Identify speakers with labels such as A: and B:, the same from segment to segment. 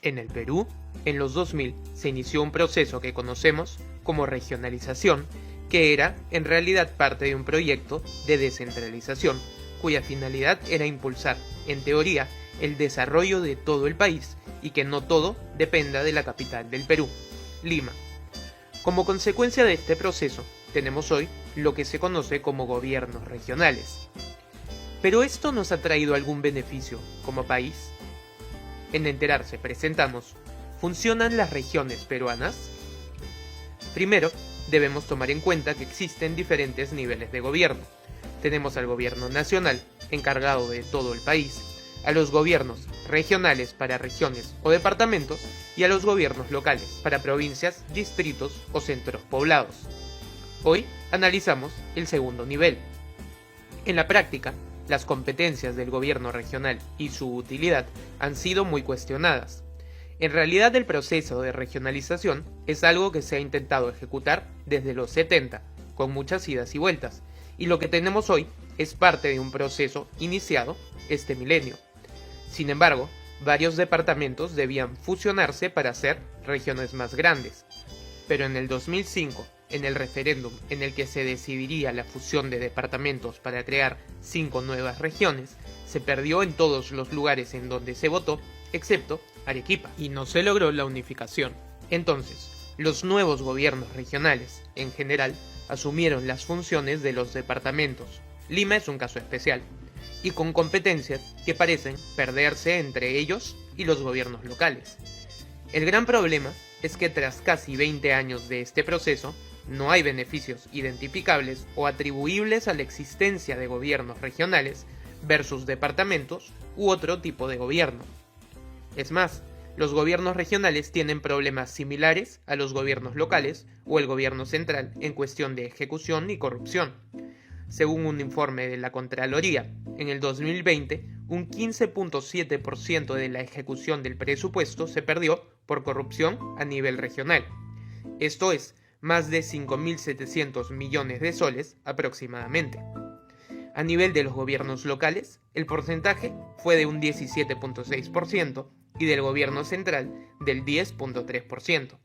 A: En el Perú, en los 2000 se inició un proceso que conocemos como regionalización, que era en realidad parte de un proyecto de descentralización, cuya finalidad era impulsar, en teoría, el desarrollo de todo el país y que no todo dependa de la capital del Perú, Lima. Como consecuencia de este proceso, tenemos hoy lo que se conoce como gobiernos regionales. ¿Pero esto nos ha traído algún beneficio como país? En Enterarse presentamos ¿funcionan las regiones peruanas? Primero, debemos tomar en cuenta que existen diferentes niveles de gobierno. Tenemos al gobierno nacional, encargado de todo el país, a los gobiernos regionales para regiones o departamentos y a los gobiernos locales para provincias, distritos o centros poblados. Hoy analizamos el segundo nivel. En la práctica, las competencias del gobierno regional y su utilidad han sido muy cuestionadas. En realidad el proceso de regionalización es algo que se ha intentado ejecutar desde los 70, con muchas idas y vueltas, y lo que tenemos hoy es parte de un proceso iniciado este milenio. Sin embargo, varios departamentos debían fusionarse para ser regiones más grandes. Pero en el 2005, en el referéndum en el que se decidiría la fusión de departamentos para crear 5 nuevas regiones, se perdió en todos los lugares en donde se votó, excepto Arequipa, y no se logró la unificación. Entonces, los nuevos gobiernos regionales, en general, asumieron las funciones de los departamentos. Lima es un caso especial, y con competencias que parecen perderse entre ellos y los gobiernos locales. El gran problema es que tras casi 20 años de este proceso, no hay beneficios identificables o atribuibles a la existencia de gobiernos regionales versus departamentos u otro tipo de gobierno. Es más, los gobiernos regionales tienen problemas similares a los gobiernos locales o el gobierno central en cuestión de ejecución y corrupción. Según un informe de la Contraloría, en el 2020, un 15.7% de la ejecución del presupuesto se perdió por corrupción a nivel regional. Esto es, más de 5.700 millones de soles aproximadamente. A nivel de los gobiernos locales, el porcentaje fue de un 17.6% y del gobierno central del 10.3%.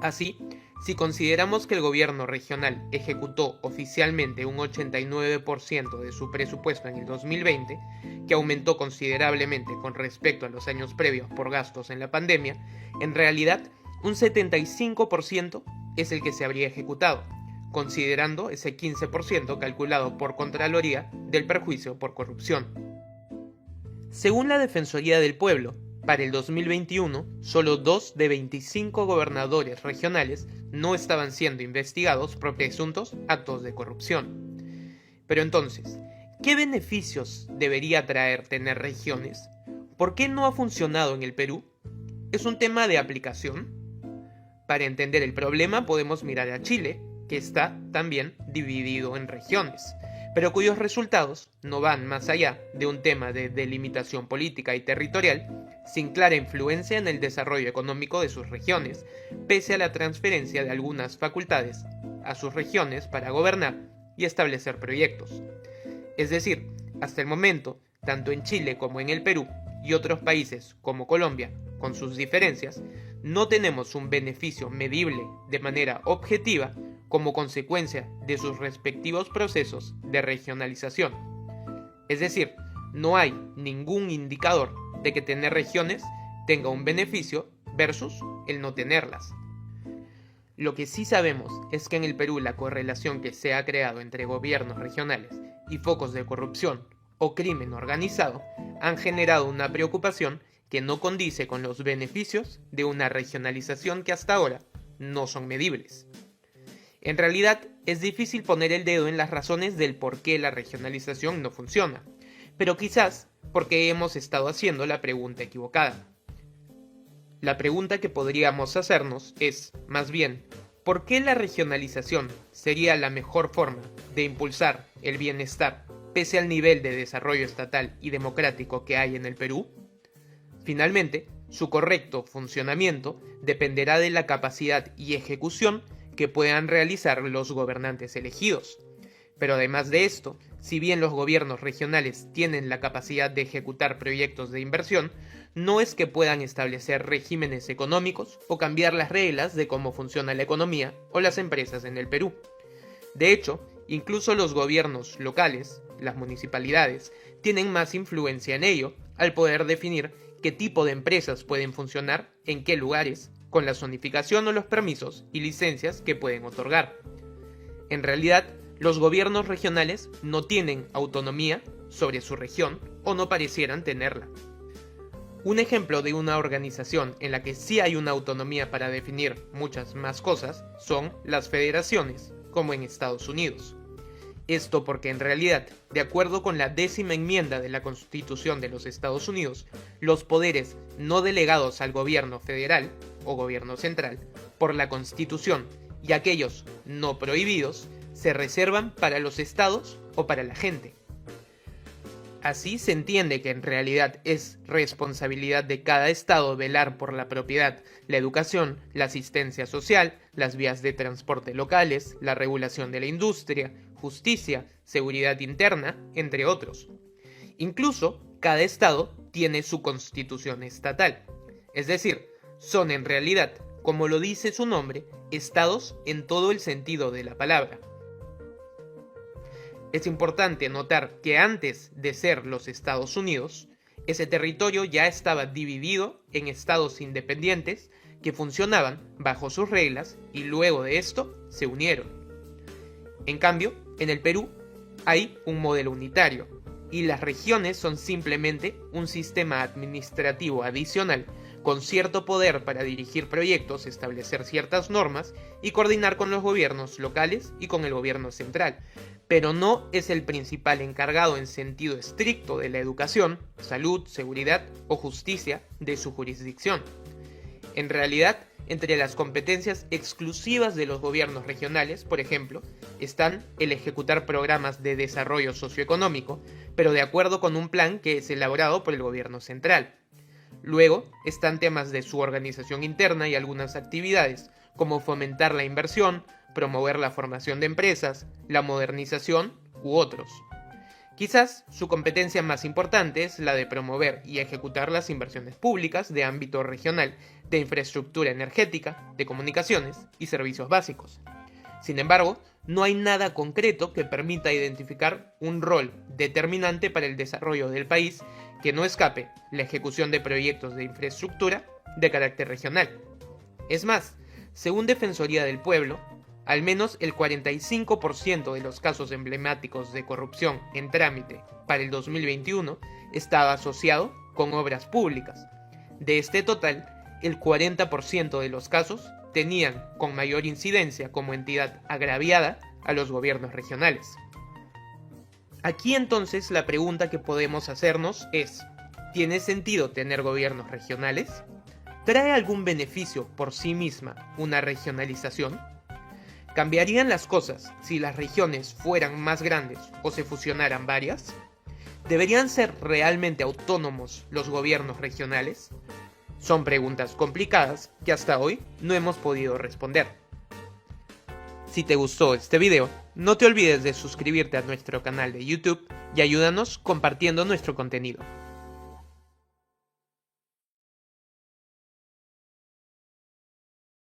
A: Así, si consideramos que el gobierno regional ejecutó oficialmente un 89% de su presupuesto en el 2020, que aumentó considerablemente con respecto a los años previos por gastos en la pandemia, en realidad un 75% es el que se habría ejecutado, considerando ese 15% calculado por Contraloría del perjuicio por corrupción. Según la Defensoría del Pueblo, para el 2021, solo 2 de 25 gobernadores regionales no estaban siendo investigados por presuntos actos de corrupción. Pero entonces, ¿qué beneficios debería traer tener regiones? ¿Por qué no ha funcionado en el Perú? ¿Es un tema de aplicación? Para entender el problema podemos mirar a Chile, que está también dividido en regiones, pero cuyos resultados no van más allá de un tema de delimitación política y territorial, sin clara influencia en el desarrollo económico de sus regiones, pese a la transferencia de algunas facultades a sus regiones para gobernar y establecer proyectos. Es decir, hasta el momento, tanto en Chile como en el Perú y otros países como Colombia, con sus diferencias, no tenemos un beneficio medible de manera objetiva como consecuencia de sus respectivos procesos de regionalización. Es decir, no hay ningún indicador de que tener regiones tenga un beneficio versus el no tenerlas. Lo que sí sabemos es que en el Perú la correlación que se ha creado entre gobiernos regionales y focos de corrupción o crimen organizado han generado una preocupación que no condice con los beneficios de una regionalización que hasta ahora no son medibles. En realidad, es difícil poner el dedo en las razones del por qué la regionalización no funciona, pero quizás porque hemos estado haciendo la pregunta equivocada. La pregunta que podríamos hacernos es, más bien, ¿por qué la regionalización sería la mejor forma de impulsar el bienestar pese al nivel de desarrollo estatal y democrático que hay en el Perú? Finalmente, su correcto funcionamiento dependerá de la capacidad y ejecución que puedan realizar los gobernantes elegidos. Pero además de esto, si bien los gobiernos regionales tienen la capacidad de ejecutar proyectos de inversión, no es que puedan establecer regímenes económicos o cambiar las reglas de cómo funciona la economía o las empresas en el Perú. De hecho, incluso los gobiernos locales, las municipalidades, tienen más influencia en ello al poder definir qué tipo de empresas pueden funcionar en qué lugares, con la zonificación o los permisos y licencias que pueden otorgar. En realidad, los gobiernos regionales no tienen autonomía sobre su región o no parecieran tenerla. Un ejemplo de una organización en la que sí hay una autonomía para definir muchas más cosas son las federaciones, como en Estados Unidos. Esto porque en realidad, de acuerdo con la 10ª enmienda de la Constitución de los Estados Unidos, los poderes no delegados al gobierno federal o gobierno central por la Constitución y aquellos no prohibidos se reservan para los estados o para la gente. Así se entiende que en realidad es responsabilidad de cada estado velar por la propiedad, la educación, la asistencia social, las vías de transporte locales, la regulación de la industria, justicia, seguridad interna, entre otros. Incluso, cada estado tiene su constitución estatal. Es decir, son en realidad, como lo dice su nombre, estados en todo el sentido de la palabra. Es importante notar que antes de ser los Estados Unidos, ese territorio ya estaba dividido en estados independientes que funcionaban bajo sus reglas y luego de esto se unieron. En cambio, en el Perú hay un modelo unitario y las regiones son simplemente un sistema administrativo adicional con cierto poder para dirigir proyectos, establecer ciertas normas y coordinar con los gobiernos locales y con el gobierno central, pero no es el principal encargado en sentido estricto de la educación, salud, seguridad o justicia de su jurisdicción. En realidad, entre las competencias exclusivas de los gobiernos regionales, por ejemplo, están el ejecutar programas de desarrollo socioeconómico, pero de acuerdo con un plan que es elaborado por el gobierno central. Luego están temas de su organización interna y algunas actividades, como fomentar la inversión, promover la formación de empresas, la modernización u otros. Quizás su competencia más importante es la de promover y ejecutar las inversiones públicas de ámbito regional de infraestructura energética, de comunicaciones y servicios básicos. Sin embargo, no hay nada concreto que permita identificar un rol determinante para el desarrollo del país que no escape la ejecución de proyectos de infraestructura de carácter regional. Es más, según Defensoría del Pueblo, al menos el 45% de los casos emblemáticos de corrupción en trámite para el 2021 estaba asociado con obras públicas. De este total, el 40% de los casos tenían con mayor incidencia como entidad agraviada a los gobiernos regionales. Aquí entonces la pregunta que podemos hacernos es, ¿tiene sentido tener gobiernos regionales? ¿Trae algún beneficio por sí misma una regionalización? ¿Cambiarían las cosas si las regiones fueran más grandes o se fusionaran varias? ¿Deberían ser realmente autónomos los gobiernos regionales? Son preguntas complicadas que hasta hoy no hemos podido responder. Si te gustó este video, no te olvides de suscribirte a nuestro canal de YouTube y ayúdanos compartiendo nuestro contenido.